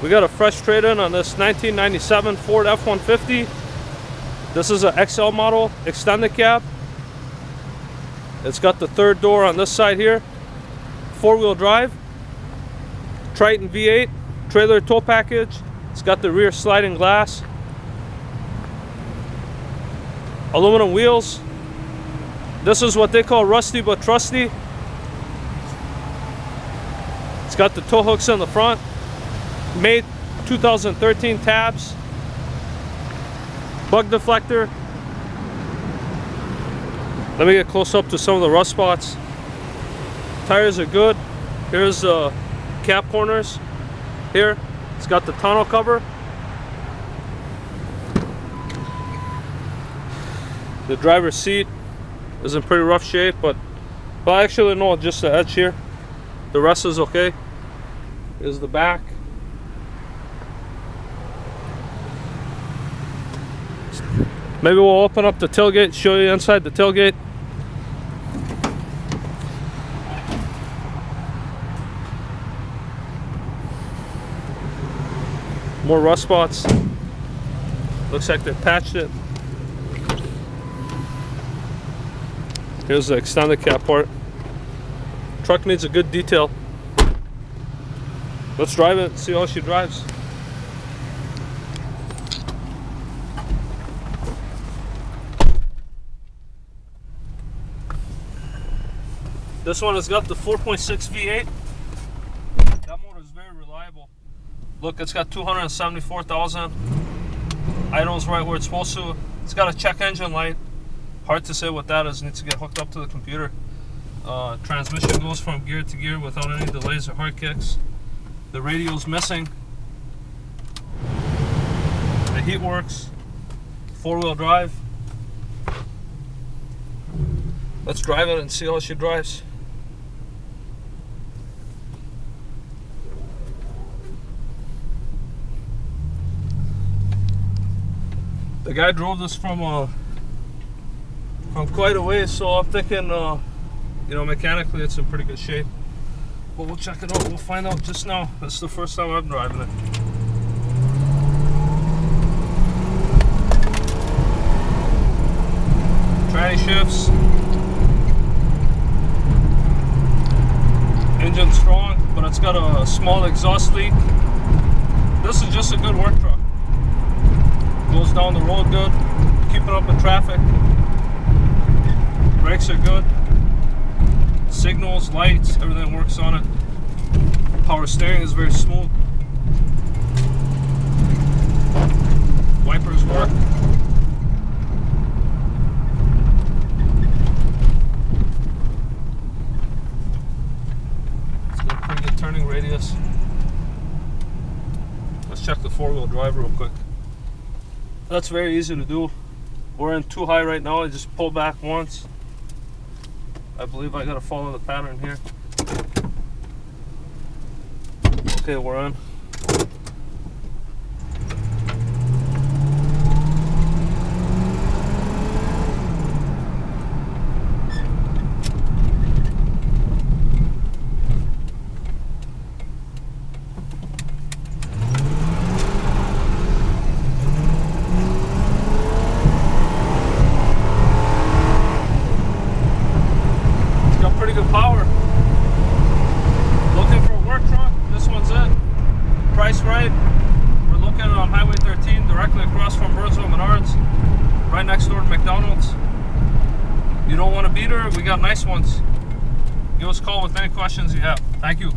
We got a fresh trade-in on this 1997 Ford F-150. This is an XL model, extended cab. It's got the third door on this side here. Four-wheel drive. Triton V8. Trailer tow package. It's got the rear sliding glass. Aluminum wheels. This is what they call rusty but trusty. It's got the tow hooks in the front. Made 2013 tabs. Bug deflector. Let me get close up to some of the rust spots. Tires are good. Here's the cap corners. Here, it's got the tonneau cover. The driver's seat is in pretty rough shape, but actually no, just the edge here. The rest is okay. Here's the back. Maybe we'll open up the tailgate, show you inside the tailgate. More rust spots. Looks like they patched it. Here's the extended cab part. Truck needs a good detail. Let's drive it and see how she drives. This one has got the 4.6 V8. That motor is very reliable. Look, it's got 274,000. Idles right where it's supposed to. It's got a check engine light. Hard to say what that is. Needs to get hooked up to the computer. Transmission goes from gear to gear without any delays or hard kicks. The radio's missing. The heat works. Four-wheel drive. Let's drive it and see how she drives. The guy drove this from quite a ways, so I'm thinking, you know, mechanically it's in pretty good shape. But we'll check it out. We'll find out just now. This is the first time I'm driving it. Tranny shifts. Engine strong, but it's got a small exhaust leak. This is just a good work truck. Goes down the road good, keeping up with traffic. Brakes are good. Signals, lights, everything works on it. Power steering is very smooth. Wipers work. It's got a pretty good turning radius. Let's check the four-wheel drive real quick. That's very easy to do. We're in too high right now. I just pull back once. I believe I gotta follow the pattern here. Okay, we're in. Pretty good power. Looking for a work truck? This one's it. Price right. We're looking on Highway 13, directly across from Burnsville Menards, right next door to McDonald's. You don't want to beat her? We got nice ones. Give us a call with any questions you have. Thank you.